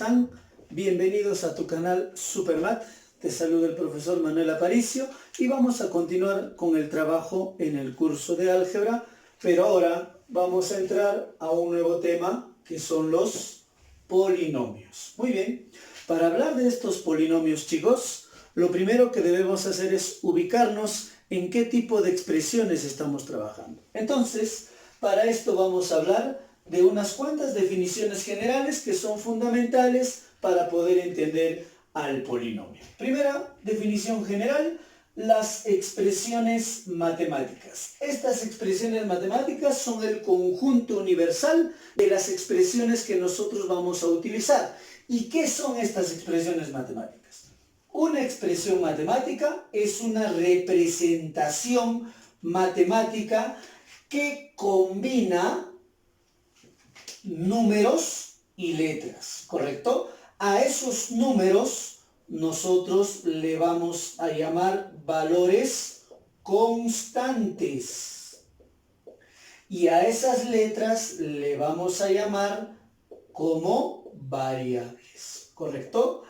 están? Bienvenidos a tu canal Supermat. Te saluda el profesor Manuel Aparicio y vamos a continuar con el trabajo en el curso de álgebra, pero ahora vamos a entrar a un nuevo tema que son los polinomios. Muy bien, para hablar de estos polinomios, chicos, lo primero que debemos hacer es ubicarnos en qué tipo de expresiones estamos trabajando. Entonces, para esto vamos a hablar de unas cuantas definiciones generales que son fundamentales para poder entender al polinomio. Primera definición general, las expresiones matemáticas. Estas expresiones matemáticas son el conjunto universal de las expresiones que nosotros vamos a utilizar. ¿Y qué son estas expresiones matemáticas? Una expresión matemática es una representación matemática que combina números y letras, ¿correcto? A esos números nosotros le vamos a llamar valores constantes y a esas letras le vamos a llamar como variables, ¿correcto?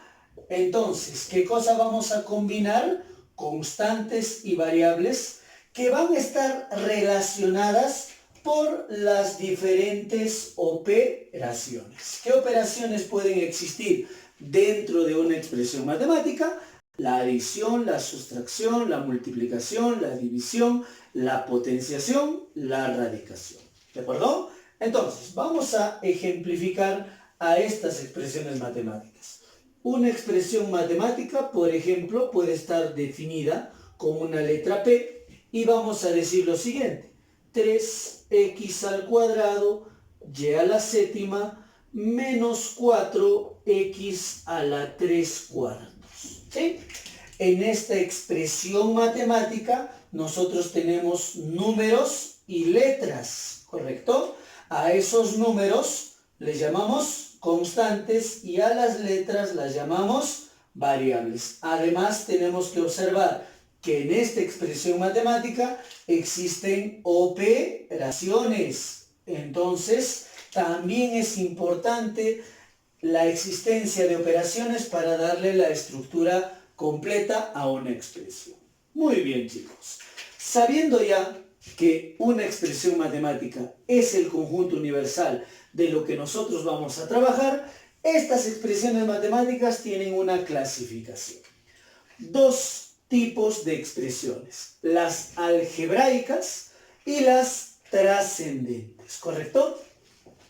Entonces, ¿qué cosa vamos a combinar? Constantes y variables que van a estar relacionadas por las diferentes operaciones. ¿Qué operaciones pueden existir dentro de una expresión matemática? La adición, la sustracción, la multiplicación, la división, la potenciación, la radicación. ¿De acuerdo? Entonces, vamos a ejemplificar a estas expresiones matemáticas. Una expresión matemática, por ejemplo, puede estar definida con una letra P y vamos a decir lo siguiente: 3x al cuadrado y a la séptima menos 4x a la 3 cuartos. ¿Sí? En esta expresión matemática nosotros tenemos números y letras, ¿correcto? A esos números les llamamos constantes y a las letras las llamamos variables. Además tenemos que observar que en esta expresión matemática existen operaciones. Entonces, también es importante la existencia de operaciones para darle la estructura completa a una expresión. Muy bien, chicos. Sabiendo ya que una expresión matemática es el conjunto universal de lo que nosotros vamos a trabajar, estas expresiones matemáticas tienen una clasificación. Dos tipos de expresiones: las algebraicas y las trascendentes, ¿correcto?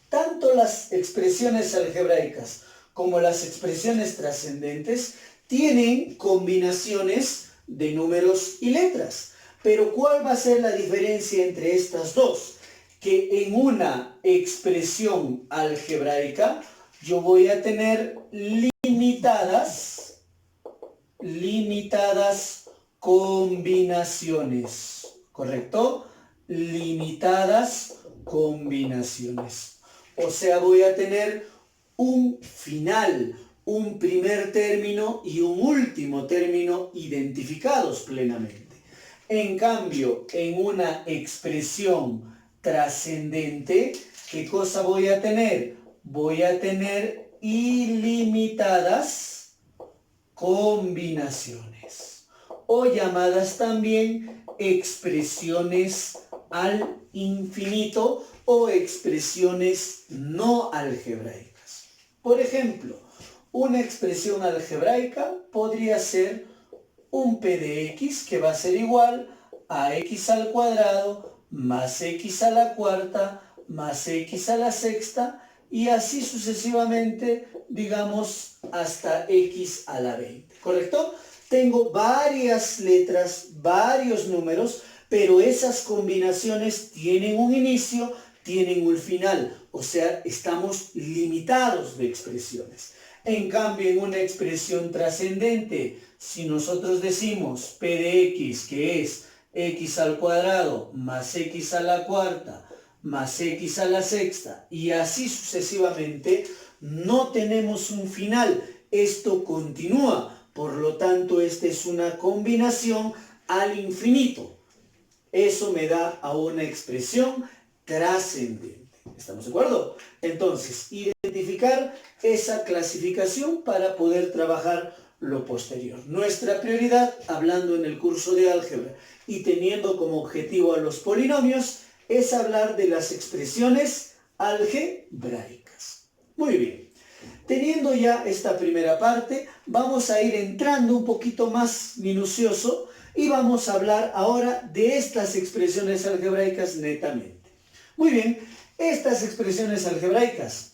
Tanto las expresiones algebraicas como las expresiones trascendentes tienen combinaciones de números y letras. Pero ¿cuál va a ser la diferencia entre estas dos? Que en una expresión algebraica yo voy a tener limitadas combinaciones, ¿correcto? Limitadas combinaciones. O sea, voy a tener un final, un primer término y un último término identificados plenamente. En cambio, en una expresión trascendente, ¿qué cosa voy a tener? Voy a tener ilimitadas combinaciones, o llamadas también expresiones al infinito o expresiones no algebraicas. Por ejemplo, una expresión algebraica podría ser un p de x que va a ser igual a x al cuadrado más x a la cuarta más x a la sexta y así sucesivamente, digamos, hasta x a la 20, ¿correcto? Tengo varias letras, varios números, pero esas combinaciones tienen un inicio, tienen un final, o sea, estamos limitados de expresiones. En cambio, en una expresión trascendente, si nosotros decimos p de x, que es x al cuadrado más x a la cuarta más x a la sexta y así sucesivamente, no tenemos un final, esto continúa, por lo tanto esta es una combinación al infinito. Eso me da a una expresión trascendente. ¿Estamos de acuerdo? Entonces, identificar esa clasificación para poder trabajar lo posterior. Nuestra prioridad, hablando en el curso de álgebra y teniendo como objetivo a los polinomios, es hablar de las expresiones algebraicas. Muy bien. Teniendo ya esta primera parte, vamos a ir entrando un poquito más minucioso y vamos a hablar ahora de estas expresiones algebraicas netamente. Muy bien, estas expresiones algebraicas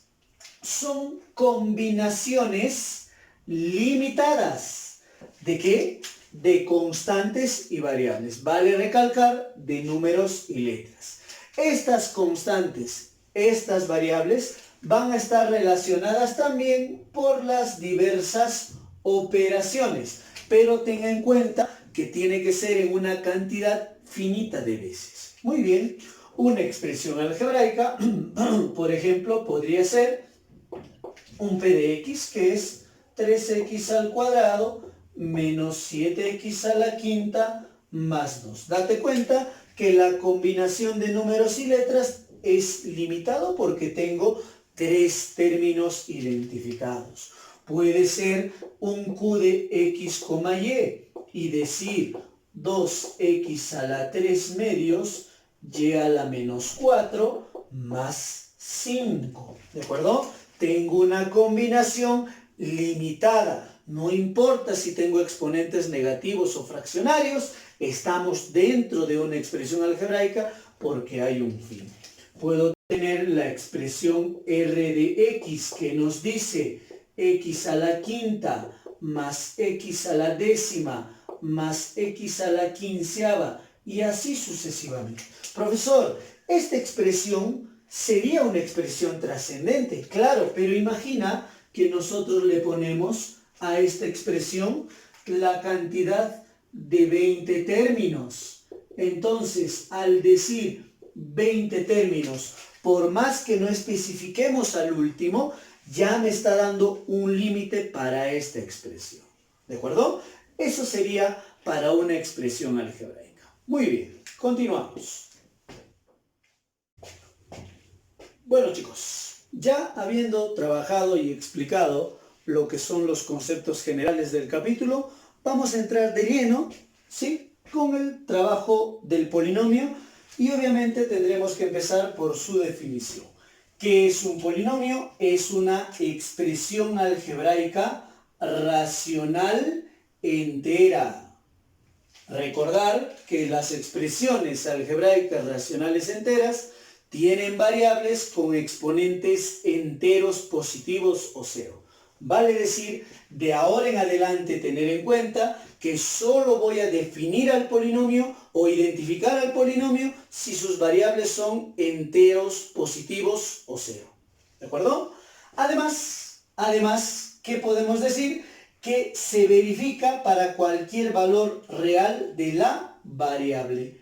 son combinaciones limitadas. ¿De qué? De constantes y variables. Vale recalcar, de números y letras. Estas constantes, estas variables, van a estar relacionadas también por las diversas operaciones. Pero tenga en cuenta que tiene que ser en una cantidad finita de veces. Muy bien, una expresión algebraica, por ejemplo, podría ser un p de x, que es 3x al cuadrado menos 7x a la quinta más 2. Date cuenta que la combinación de números y letras es limitado porque tengo 3 términos identificados. Puede ser un q de x, y decir 2x a la 3 medios y a la menos 4 más 5. ¿De acuerdo? Tengo una combinación limitada. No importa si tengo exponentes negativos o fraccionarios, estamos dentro de una expresión algebraica porque hay un fin. Puedo tener la expresión r de x que nos dice x a la quinta más x a la décima más x a la quinceava y así sucesivamente. Profesor, esta expresión sería una expresión trascendente, claro, pero imagina que nosotros le ponemos a esta expresión la cantidad de 20 términos. Entonces, al decir 20 términos, por más que no especifiquemos al último, ya me está dando un límite para esta expresión. ¿De acuerdo? Eso sería para una expresión algebraica. Muy bien, continuamos. Bueno chicos, ya habiendo trabajado y explicado lo que son los conceptos generales del capítulo, vamos a entrar de lleno, ¿sí?, con el trabajo del polinomio y obviamente tendremos que empezar por su definición. ¿Qué es un polinomio? Es una expresión algebraica racional entera. Recordar que las expresiones algebraicas racionales enteras tienen variables con exponentes enteros positivos o cero. Vale decir, de ahora en adelante tener en cuenta que solo voy a definir al polinomio o identificar al polinomio si sus variables son enteros positivos o cero. ¿De acuerdo? Además, ¿qué podemos decir? Que se verifica para cualquier valor real de la variable.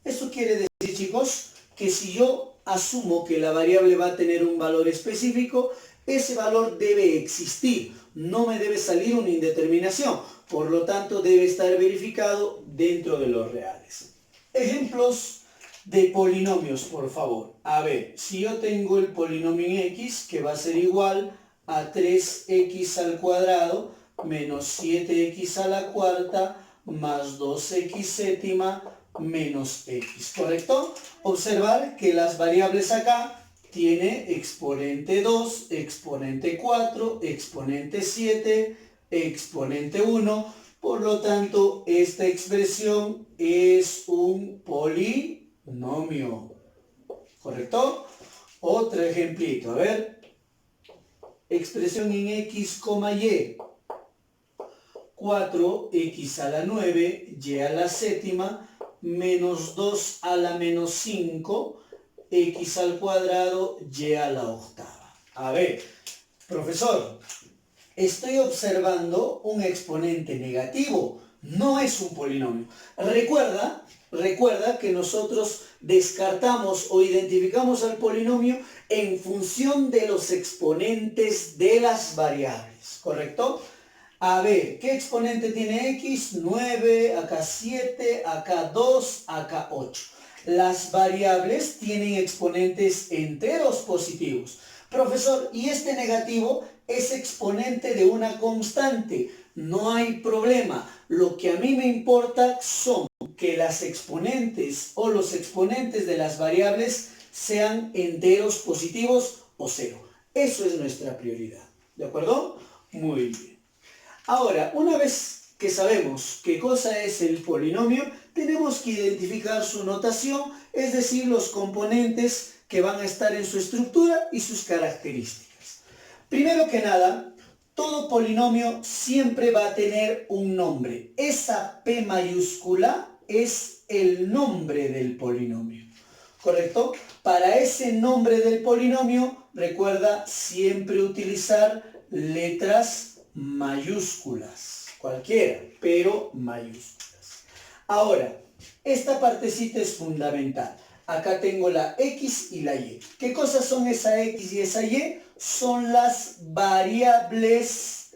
Eso quiere decir, chicos, que si yo asumo que la variable va a tener un valor específico, ese valor debe existir, no me debe salir una indeterminación, por lo tanto debe estar verificado dentro de los reales. Ejemplos de polinomios, por favor. A ver, si yo tengo el polinomio en x, que va a ser igual a 3x al cuadrado menos 7x a la cuarta más 2x séptima menos x, ¿correcto? Observar que las variables acá tiene exponente 2, exponente 4, exponente 7, exponente 1. Por lo tanto, esta expresión es un polinomio. ¿Correcto? Otro ejemplito. A ver. Expresión en x, y. 4x a la 9, y a la séptima, menos 2 a la menos 5, x al cuadrado, y a la octava. A ver, profesor, estoy observando un exponente negativo, no es un polinomio. Recuerda que nosotros descartamos o identificamos al polinomio en función de los exponentes de las variables, ¿correcto? A ver, ¿qué exponente tiene x? 9, acá 7, acá 2, acá 8. Las variables tienen exponentes enteros positivos. Profesor, ¿y este negativo es exponente de una constante? No hay problema. Lo que a mí me importa son que las exponentes o los exponentes de las variables sean enteros positivos o cero. Eso es nuestra prioridad. ¿De acuerdo? Muy bien. Ahora, una vez que sabemos qué cosa es el polinomio, tenemos que identificar su notación, es decir, los componentes que van a estar en su estructura y sus características. Primero que nada, todo polinomio siempre va a tener un nombre. Esa P mayúscula es el nombre del polinomio, ¿correcto? Para ese nombre del polinomio, recuerda siempre utilizar letras mayúsculas, cualquiera, pero mayúsculas. Ahora, esta partecita es fundamental. Acá tengo la X y la Y. ¿Qué cosas son esa X y esa Y? Son las variables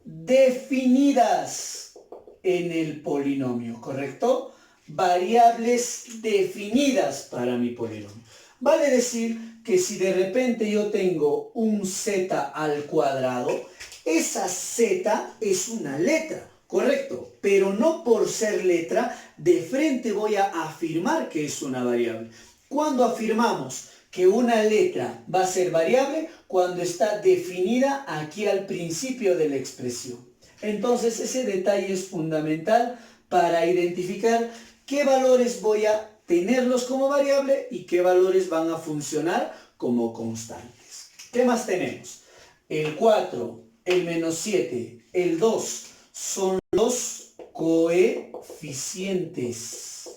definidas en el polinomio, ¿correcto? Variables definidas para mi polinomio. Vale decir que si de repente yo tengo un z al cuadrado, esa z es una letra, correcto, pero no por ser letra, de frente voy a afirmar que es una variable. ¿Cuándo afirmamos que una letra va a ser variable? Cuando está definida aquí al principio de la expresión. Entonces ese detalle es fundamental para identificar qué valores voy a tenerlos como variable y qué valores van a funcionar como constantes. ¿Qué más tenemos? El 4, el menos 7, el 2 son los coeficientes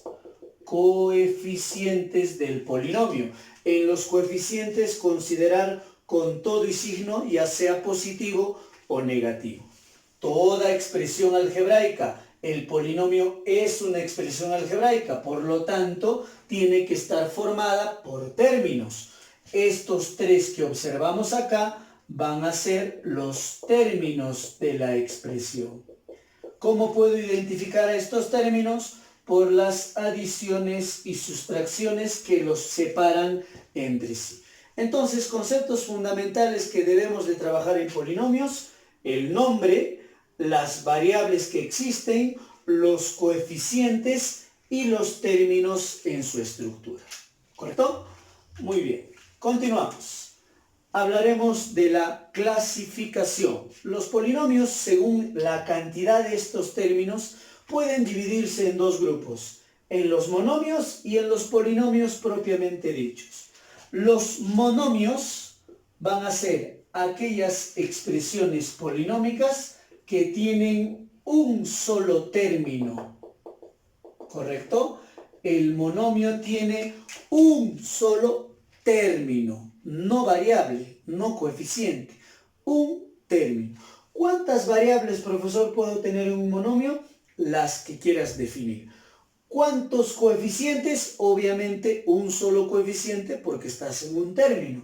del polinomio. En los coeficientes considerar con todo y signo, ya sea positivo o negativo. Toda expresión algebraica, el polinomio es una expresión algebraica, por lo tanto, tiene que estar formada por términos. Estos tres que observamos acá van a ser los términos de la expresión. ¿Cómo puedo identificar a estos términos? Por las adiciones y sustracciones que los separan entre sí. Entonces, conceptos fundamentales que debemos de trabajar en polinomios: el nombre, las variables que existen, los coeficientes y los términos en su estructura. ¿Correcto? Muy bien. Continuamos. Hablaremos de la clasificación. Los polinomios, según la cantidad de estos términos, pueden dividirse en dos grupos: en los monomios y en los polinomios propiamente dichos. Los monomios van a ser aquellas expresiones polinómicas que tienen un solo término, ¿correcto? El monomio tiene un solo término, no variable, no coeficiente, un término. ¿Cuántas variables, profesor, puedo tener en un monomio? Las que quieras definir. ¿Cuántos coeficientes? Obviamente un solo coeficiente porque estás en un término,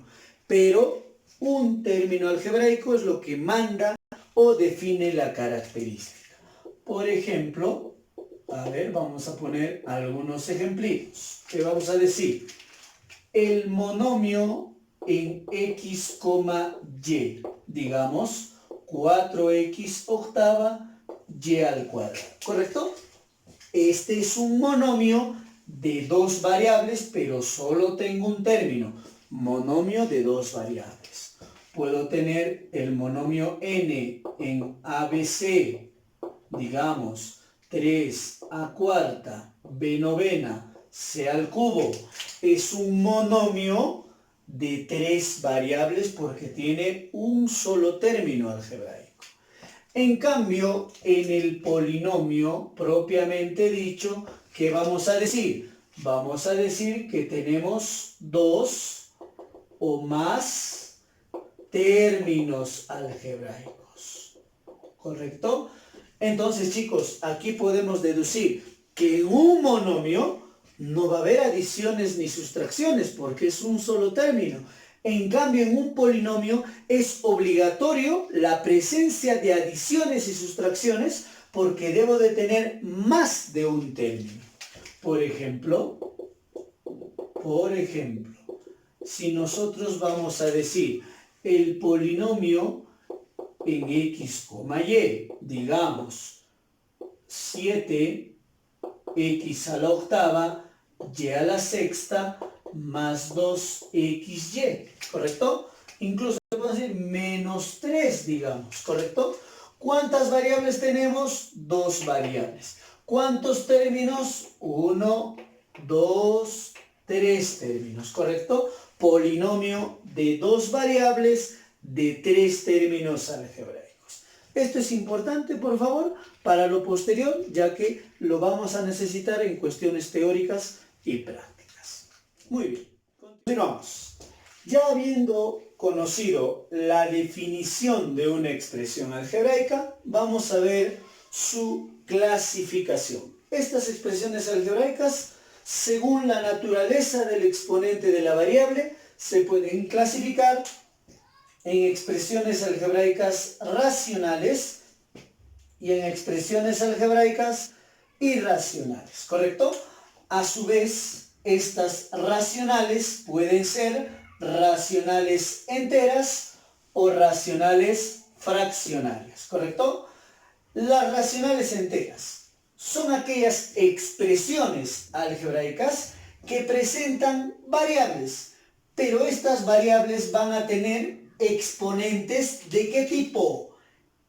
pero un término algebraico es lo que manda o define la característica. Por ejemplo, a ver, vamos a poner algunos ejemplitos. ¿Qué vamos a decir? El monomio en x, y, digamos 4x octava y al cuadrado, ¿correcto? Este es un monomio de dos variables, pero solo tengo un término. Monomio de dos variables. Puedo tener el monomio n en ABC, digamos 3a cuarta, b novena, c al cubo. Es un monomio de tres variables porque tiene un solo término algebraico. En cambio, en el polinomio propiamente dicho, ¿qué vamos a decir? Vamos a decir que tenemos dos o más términos algebraicos, ¿correcto? Entonces, chicos, aquí podemos deducir que en un monomio no va a haber adiciones ni sustracciones porque es un solo término. En cambio, en un polinomio es obligatorio la presencia de adiciones y sustracciones porque debo de tener más de un término. Por ejemplo, Por ejemplo, si nosotros vamos a decir el polinomio en x, y, digamos 7x a la octava, y a la sexta, más 2xy, ¿correcto? Incluso podemos decir menos 3, digamos, ¿correcto? ¿Cuántas variables tenemos? Dos variables. ¿Cuántos términos? 1, 2, 3 términos, ¿correcto? Polinomio de dos variables de 3 términos algebraicos. Esto es importante, por favor, para lo posterior, ya que lo vamos a necesitar en cuestiones teóricas y prácticas. Muy bien, continuamos. Ya habiendo conocido la definición de una expresión algebraica, vamos a ver su clasificación. Estas expresiones algebraicas, según la naturaleza del exponente de la variable, se pueden clasificar en expresiones algebraicas racionales y en expresiones algebraicas irracionales, ¿correcto? A su vez, estas racionales pueden ser racionales enteras o racionales fraccionarias, ¿correcto? Las racionales enteras son aquellas expresiones algebraicas que presentan variables, pero estas variables van a tener exponentes ¿de qué tipo?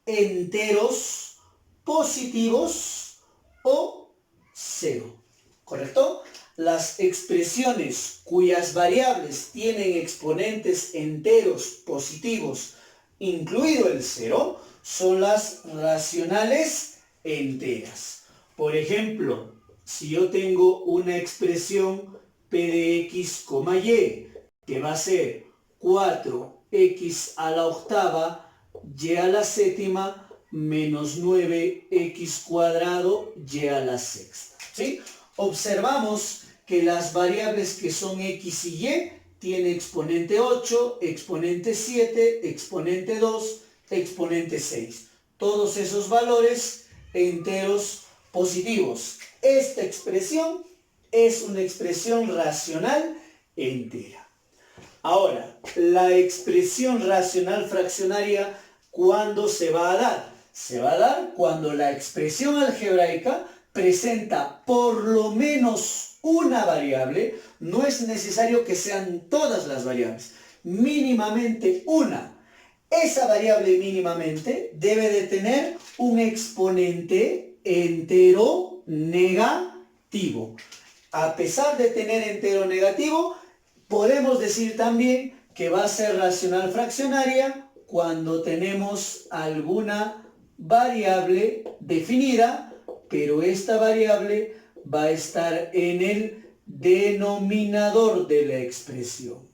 Enteros, positivos o cero, ¿correcto? Las expresiones cuyas variables tienen exponentes enteros positivos, incluido el cero, son las racionales enteras. Por ejemplo, si yo tengo una expresión p de x, y, que va a ser 4x a la octava, y a la séptima, menos 9x cuadrado, y a la sexta, ¿sí? Observamos que las variables que son x y y tienen exponente 8, exponente 7, exponente 2, exponente 6. Todos esos valores enteros positivos. Esta expresión es una expresión racional entera. Ahora, la expresión racional fraccionaria, ¿cuándo se va a dar? Se va a dar cuando la expresión algebraica presenta por lo menos una variable. No es necesario que sean todas las variables, mínimamente una. Esa variable mínimamente debe de tener un exponente entero negativo. A pesar de tener entero negativo, podemos decir también que va a ser racional fraccionaria cuando tenemos alguna variable definida, pero esta variable va a estar en el denominador de la expresión.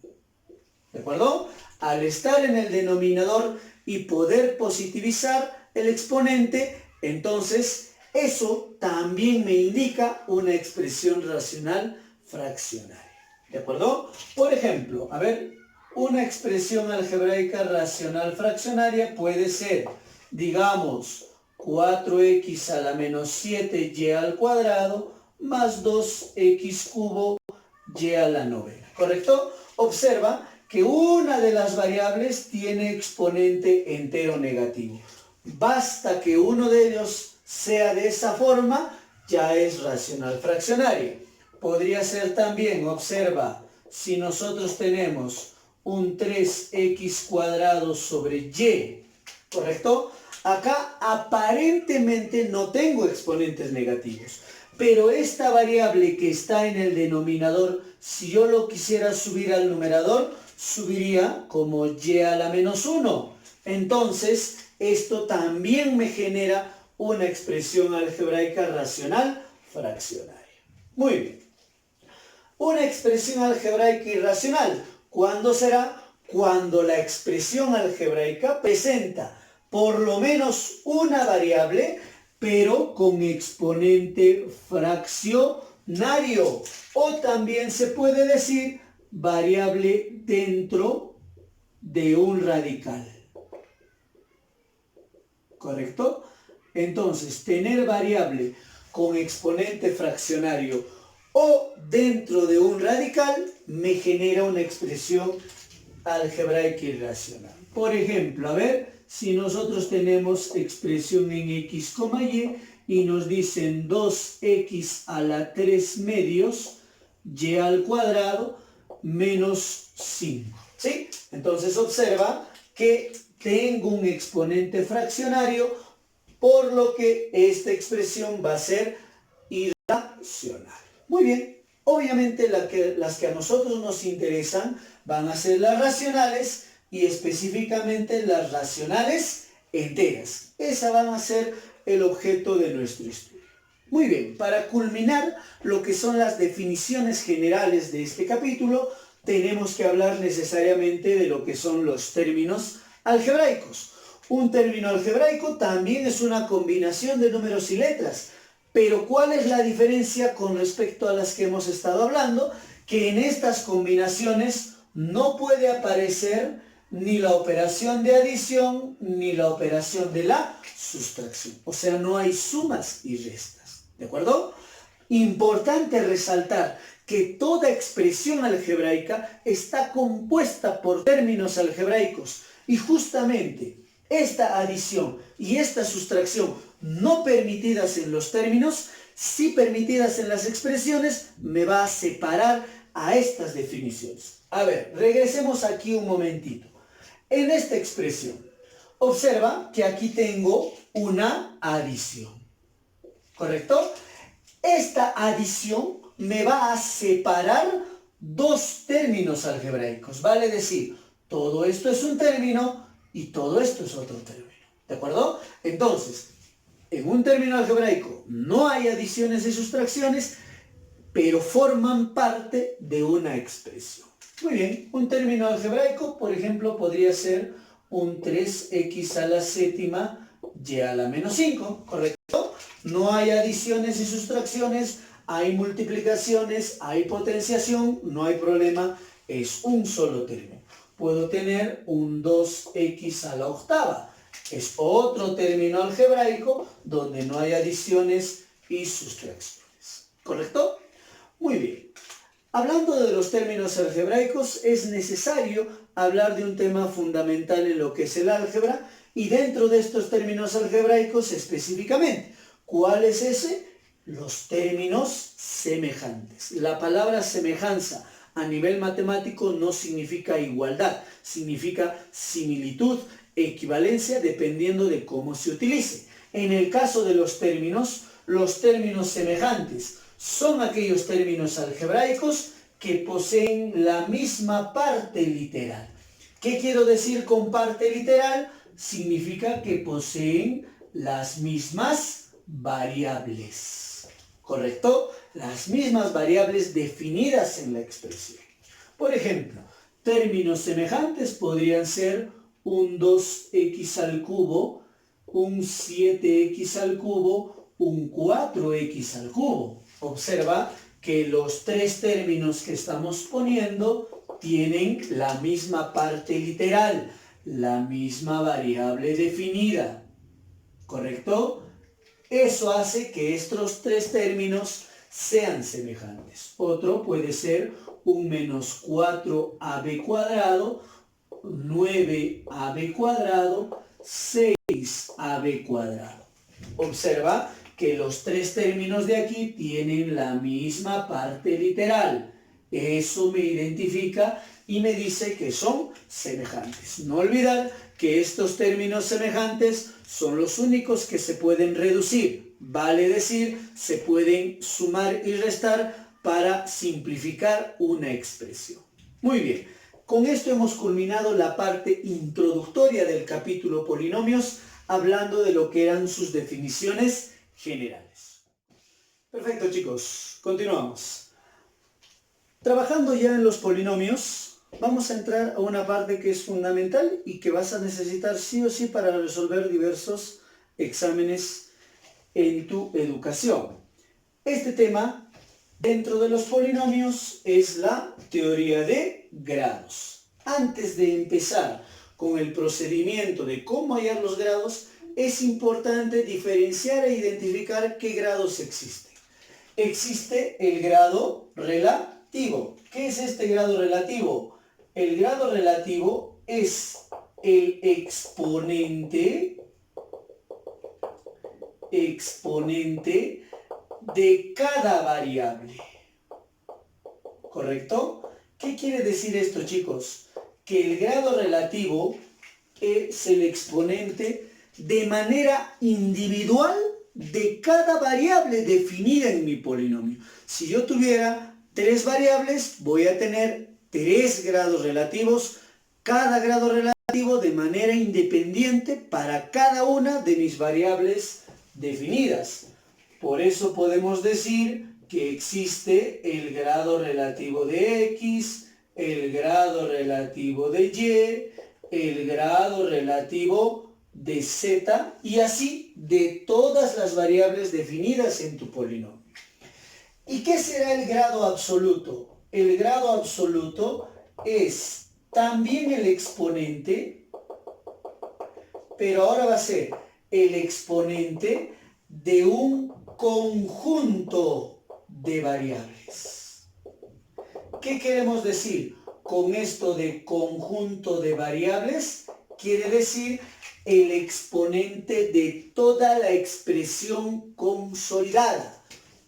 ¿De acuerdo? Al estar en el denominador y poder positivizar el exponente, entonces eso también me indica una expresión racional fraccionaria. ¿De acuerdo? Por ejemplo, a ver, una expresión algebraica racional fraccionaria puede ser, digamos, 4x a la menos 7y al cuadrado más 2x cubo y a la novena, ¿correcto? Observa que una de las variables tiene exponente entero negativo. Basta que uno de ellos sea de esa forma, ya es racional fraccionaria. Podría ser también, observa, si nosotros tenemos un 3x cuadrado sobre y, ¿correcto? Acá aparentemente no tengo exponentes negativos, pero esta variable que está en el denominador, si yo lo quisiera subir al numerador, subiría como y a la menos 1. Entonces, esto también me genera una expresión algebraica racional fraccionaria. Muy bien. Una expresión algebraica irracional, ¿cuándo será? Cuando la expresión algebraica presenta por lo menos una variable, pero con exponente fraccionario. O también se puede decir variable dentro de un radical. ¿Correcto? Entonces, tener variable con exponente fraccionario o dentro de un radical me genera una expresión algebraica irracional. Por ejemplo, a ver, si nosotros tenemos expresión en x, y nos dicen 2x a la 3 medios y al cuadrado menos 5, ¿sí? Entonces observa que tengo un exponente fraccionario, por lo que esta expresión va a ser irracional. Muy bien, obviamente las que a nosotros nos interesan van a ser las racionales y específicamente las racionales enteras. Esas van a ser el objeto de nuestro estudio. Muy bien, para culminar lo que son las definiciones generales de este capítulo, tenemos que hablar necesariamente de lo que son los términos algebraicos. Un término algebraico también es una combinación de números y letras. Pero ¿cuál es la diferencia con respecto a las que hemos estado hablando? Que en estas combinaciones no puede aparecer ni la operación de adición ni la operación de la sustracción. O sea, no hay sumas y restas. ¿De acuerdo? Importante resaltar que toda expresión algebraica está compuesta por términos algebraicos y justamente esta adición y esta sustracción no permitidas en los términos, sí permitidas en las expresiones, me va a separar a estas definiciones. A ver, regresemos aquí un momentito. En esta expresión, observa que aquí tengo una adición, ¿correcto? Esta adición me va a separar dos términos algebraicos, vale decir, todo esto es un término y todo esto es otro término, ¿de acuerdo? Entonces, en un término algebraico no hay adiciones y sustracciones, pero forman parte de una expresión. Muy bien, un término algebraico, por ejemplo, podría ser un 3x a la séptima y a la menos 5, ¿correcto? No hay adiciones y sustracciones, hay multiplicaciones, hay potenciación, no hay problema, es un solo término. Puedo tener un 2x a la octava. Es otro término algebraico donde no hay adiciones y sustracciones. ¿Correcto? Muy bien. Hablando de los términos algebraicos, es necesario hablar de un tema fundamental en lo que es el álgebra y dentro de estos términos algebraicos específicamente. ¿Cuál es ese? Los términos semejantes. La palabra semejanza a nivel matemático no significa igualdad, significa similitud, equivalencia dependiendo de cómo se utilice. En el caso de los términos semejantes son aquellos términos algebraicos que poseen la misma parte literal. ¿Qué quiero decir con parte literal? Significa que poseen las mismas variables, ¿correcto? Las mismas variables definidas en la expresión. Por ejemplo, términos semejantes podrían ser un 2x al cubo, un 7x al cubo, un 4x al cubo. Observa que los tres términos que estamos poniendo tienen la misma parte literal, la misma variable definida, ¿correcto? Eso hace que estos tres términos sean semejantes. Otro puede ser un menos 4ab cuadrado, 9ab cuadrado, 6ab cuadrado. Observa que los tres términos de aquí tienen la misma parte literal. Eso me identifica y me dice que son semejantes. No olvidar que estos términos semejantes son los únicos que se pueden reducir. Vale decir, se pueden sumar y restar para simplificar una expresión. Muy bien, con esto hemos culminado la parte introductoria del capítulo polinomios, hablando de lo que eran sus definiciones generales. Perfecto, chicos, continuamos. Trabajando ya en los polinomios, vamos a entrar a una parte que es fundamental y que vas a necesitar sí o sí para resolver diversos exámenes en tu educación. Este tema, dentro de los polinomios, es la teoría de grados. Antes de empezar con el procedimiento de cómo hallar los grados, es importante diferenciar e identificar qué grados existen. existe el grado relativo. ¿Qué es este grado relativo? El grado relativo es el exponente de cada variable. ¿Correcto? ¿Qué quiere decir esto, chicos? Que el grado relativo es el exponente de manera individual de cada variable definida en mi polinomio. Si yo tuviera 3 variables, voy a tener 3 grados relativos, cada grado relativo de manera independiente para cada una de mis variables definidas. Por eso podemos decir que existe el grado relativo de X, el grado relativo de Y, el grado relativo de Z y así de todas las variables definidas en tu polinomio. ¿Y qué será el grado absoluto? El grado absoluto es también el exponente, pero ahora va a ser el exponente de un conjunto de variables. ¿Qué queremos decir con esto de conjunto de variables? Quiere decir el exponente de toda la expresión consolidada.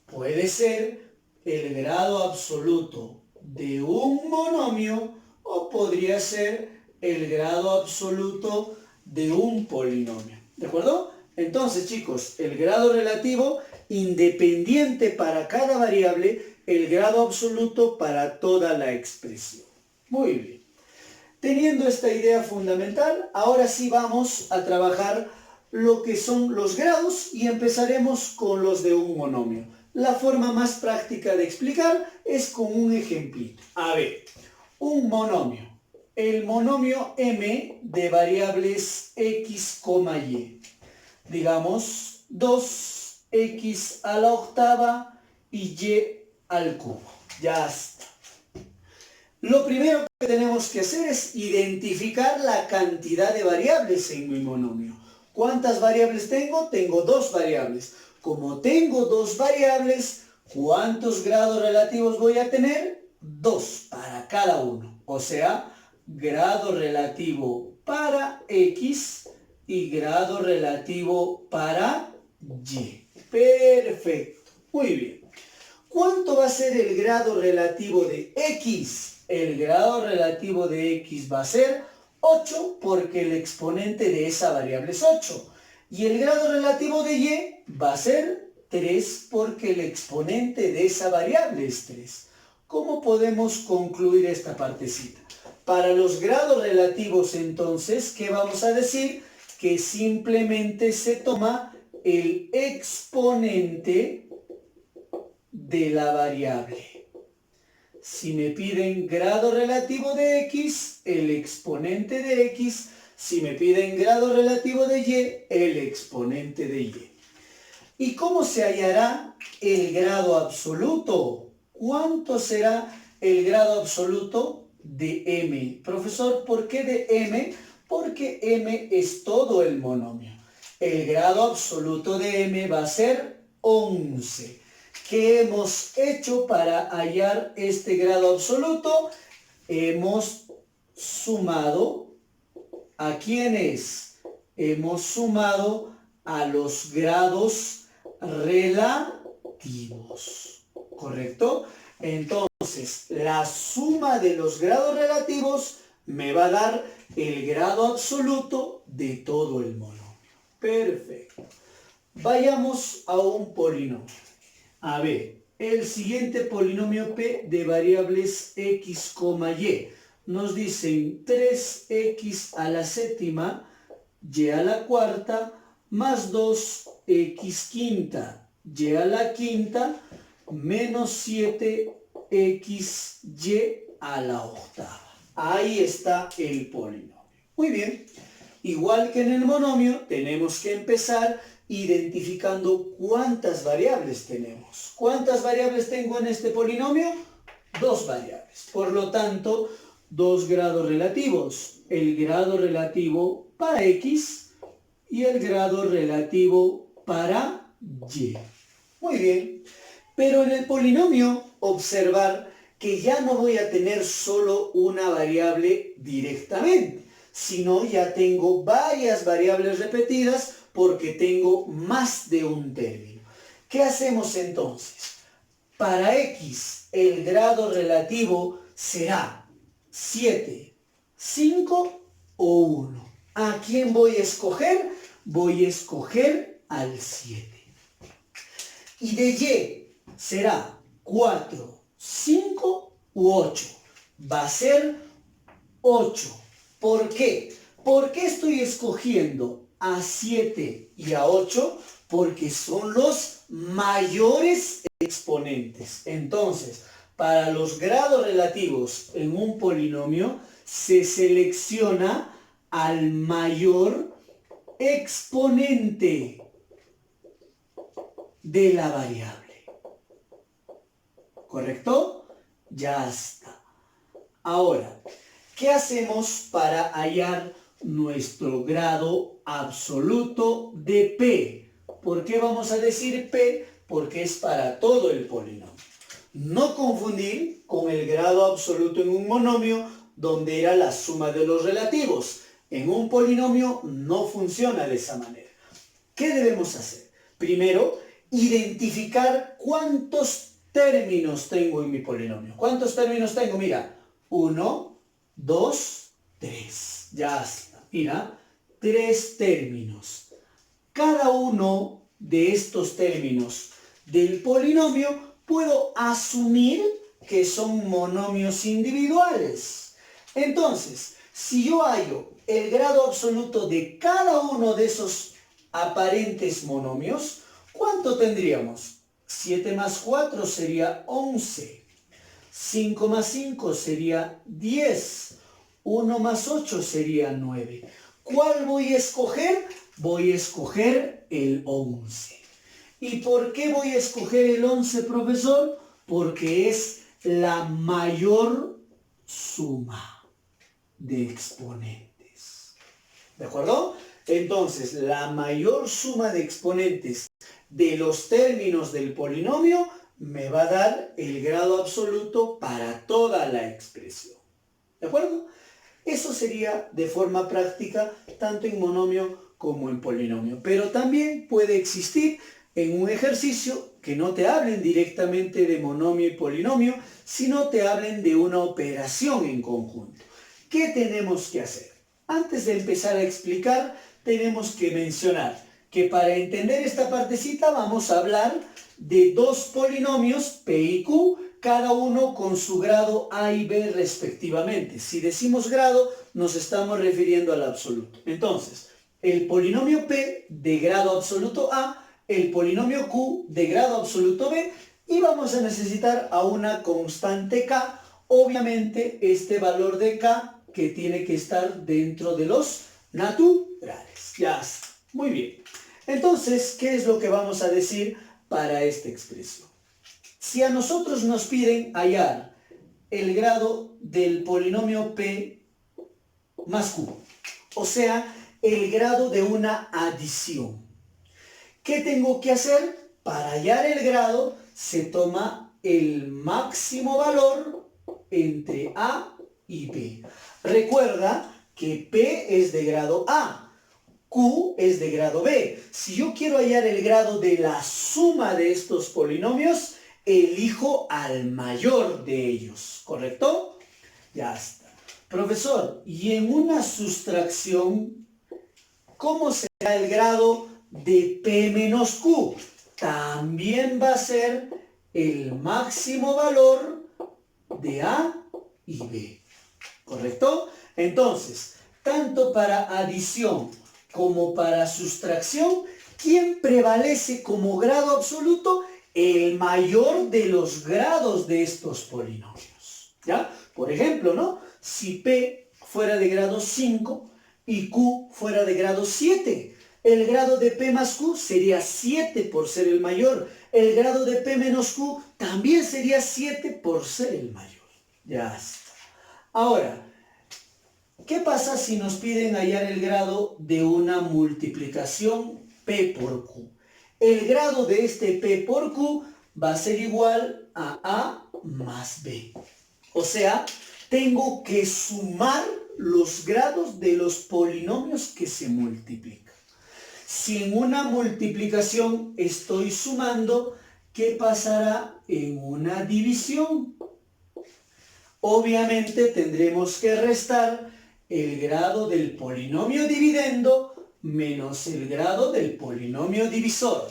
Puede ser el grado absoluto de un monomio o podría ser el grado absoluto de un polinomio. ¿De acuerdo? Entonces, chicos, el grado relativo independiente para cada variable, el grado absoluto para toda la expresión. Muy bien. Teniendo esta idea fundamental, ahora sí vamos a trabajar lo que son los grados y empezaremos con los de un monomio. La forma más práctica de explicar es con un ejemplito. A ver, un monomio. El monomio m de variables x, y. Digamos 2x a la octava y y al cubo. Ya está. Lo primero que tenemos que hacer es identificar la cantidad de variables en mi monomio. ¿Cuántas variables tengo? Tengo 2 variables. Como tengo 2 variables, ¿cuántos grados relativos voy a tener? 2 para cada uno. O sea, grado relativo para x y grado relativo para y. Perfecto. Muy bien. ¿Cuánto va a ser el grado relativo de x? El grado relativo de x va a ser 8 porque el exponente de esa variable es 8. Y el grado relativo de y va a ser 3 porque el exponente de esa variable es 3. ¿Cómo podemos concluir esta partecita? Para los grados relativos, entonces, ¿qué vamos a decir? Que simplemente se toma el exponente de la variable. Si me piden grado relativo de x, el exponente de x. Si me piden grado relativo de y, el exponente de y. ¿Y cómo se hallará el grado absoluto? ¿Cuánto será el grado absoluto de m? Profesor, ¿por qué de m? Porque m es todo el monomio. El grado absoluto de m va a ser 11. ¿Qué hemos hecho para hallar este grado absoluto? Hemos sumado, ¿a quiénes? Hemos sumado a los grados relativos, ¿correcto? Entonces, la suma de los grados relativos me va a dar el grado absoluto de todo el monomio. Perfecto. Vayamos a un polinomio. A ver, el siguiente polinomio p de variables x, y. Nos dicen 3x a la séptima, y a la cuarta, más 2x quinta, y a la quinta, menos 7xy a la octava. Ahí está el polinomio. Muy bien. Igual que en el monomio, tenemos que empezar identificando cuántas variables tenemos. ¿Cuántas variables tengo en este polinomio? 2 variables. Por lo tanto, 2 grados relativos. El grado relativo para x y el grado relativo para y. Muy bien. Pero en el polinomio, observar que ya no voy a tener solo una variable directamente, sino ya tengo varias variables repetidas porque tengo más de un término. ¿Qué hacemos entonces? Para x, el grado relativo será 7, 5 o 1. ¿A quién voy a escoger? Voy a escoger al 7. Y de y será 4, 5 u 8. Va a ser 8. ¿Por qué? ¿Por qué estoy escogiendo a 7 y a 8? Porque son los mayores exponentes. Entonces, para los grados relativos en un polinomio, se selecciona al mayor exponente de la variable. ¿Correcto? Ya está. Ahora, ¿qué hacemos para hallar nuestro grado absoluto de P? ¿Por qué vamos a decir P? Porque es para todo el polinomio. No confundir con el grado absoluto en un monomio, donde era la suma de los relativos. En un polinomio no funciona de esa manera. ¿Qué debemos hacer? Primero, identificar cuántos términos tengo en mi polinomio. ¿Cuántos términos tengo? Mira, 1, 2, 3. Ya está. Mira, 3 términos. Cada uno de estos términos del polinomio puedo asumir que son monomios individuales. Entonces, si yo hallo el grado absoluto de cada uno de esos aparentes monomios, ¿cuánto tendríamos? 7 más 4 sería 11. 5 más 5 sería 10. 1 más 8 sería 9. ¿Cuál voy a escoger? Voy a escoger el 11. ¿Y por qué voy a escoger el 11, profesor? Porque es la mayor suma de exponentes. ¿De acuerdo? Entonces, la mayor suma de exponentes de los términos del polinomio me va a dar el grado absoluto para toda la expresión. ¿De acuerdo? Eso sería de forma práctica tanto en monomio como en polinomio. Pero también puede existir en un ejercicio que no te hablen directamente de monomio y polinomio, sino te hablen de una operación en conjunto. ¿Qué tenemos que hacer? Antes de empezar a explicar, tenemos que mencionar que para entender esta partecita vamos a hablar de dos polinomios, P y Q, cada uno con su grado A y B respectivamente. Si decimos grado, nos estamos refiriendo al absoluto. Entonces, el polinomio P de grado absoluto A, el polinomio Q de grado absoluto B, y vamos a necesitar a una constante K, obviamente este valor de K que tiene que estar dentro de los naturales. Ya está. Muy bien. Entonces, ¿qué es lo que vamos a decir para esta expresión? Si a nosotros nos piden hallar el grado del polinomio P más Q, o sea, el grado de una adición, ¿qué tengo que hacer? Para hallar el grado se toma el máximo valor entre A y B. Recuerda que P es de grado A, Q es de grado B. Si yo quiero hallar el grado de la suma de estos polinomios, elijo al mayor de ellos, ¿correcto? Ya está. Profesor, y en una sustracción, ¿cómo será el grado de P menos Q? También va a ser el máximo valor de A y B, ¿correcto? Entonces, tanto para adición como para sustracción, ¿quién prevalece como grado absoluto? El mayor de los grados de estos polinomios. ¿Ya? Por ejemplo, ¿no? Si P fuera de grado 5 y Q fuera de grado 7, el grado de P más Q sería 7 por ser el mayor. El grado de P menos Q también sería 7 por ser el mayor. Ya está. Ahora, ¿qué pasa si nos piden hallar el grado de una multiplicación P por Q? El grado de este P por Q va a ser igual a A más B. O sea, tengo que sumar los grados de los polinomios que se multiplican. Si en una multiplicación estoy sumando, ¿qué pasará en una división? Obviamente tendremos que restar el grado del polinomio dividendo menos el grado del polinomio divisor.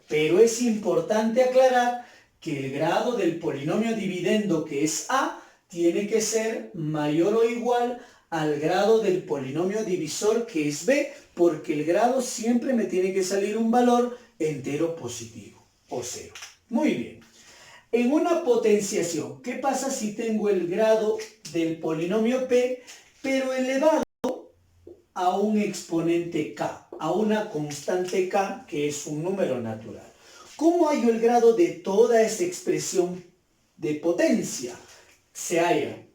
Pero es importante aclarar que el grado del polinomio dividendo, que es A, tiene que ser mayor o igual al grado del polinomio divisor, que es B, porque el grado siempre me tiene que salir un valor entero positivo, o cero. Muy bien. En una potenciación, ¿qué pasa si tengo el grado del polinomio P, pero elevado a un exponente K, a una constante K, que es un número natural? ¿Cómo hallo el grado de toda esa expresión de potencia? Se halla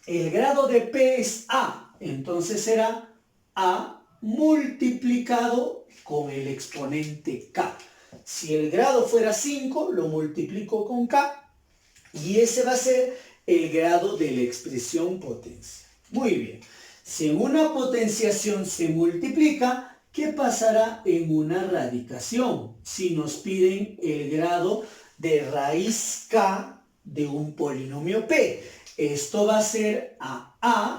el grado de P es A, entonces será A multiplicado con el exponente K. Si el grado fuera 5, lo multiplico con K y ese va a ser el grado de la expresión potencia. Muy bien. Si en una potenciación se multiplica, ¿qué pasará en una radicación? Si nos piden el grado de raíz K de un polinomio P. Esto va a ser a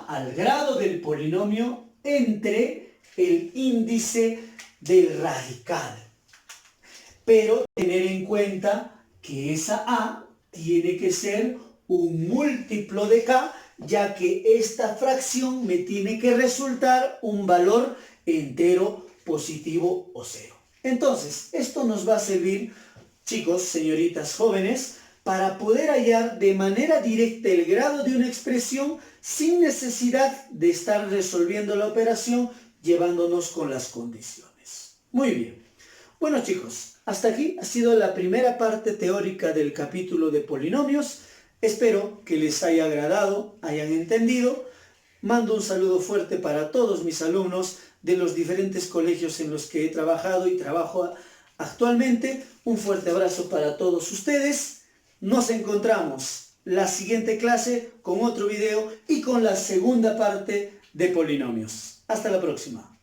al grado del polinomio entre el índice del radical. Pero tener en cuenta que esa a tiene que ser un múltiplo de k, ya que esta fracción me tiene que resultar un valor entero positivo o cero. Entonces, esto nos va a servir, chicos, señoritas jóvenes, para poder hallar de manera directa el grado de una expresión sin necesidad de estar resolviendo la operación llevándonos con las condiciones. Muy bien. Bueno, chicos, hasta aquí ha sido la primera parte teórica del capítulo de polinomios. Espero que les haya agradado, hayan entendido. Mando un saludo fuerte para todos mis alumnos de los diferentes colegios en los que he trabajado y trabajo actualmente. Un fuerte abrazo para todos ustedes. Nos encontramos la siguiente clase con otro video y con la segunda parte de polinomios. Hasta la próxima.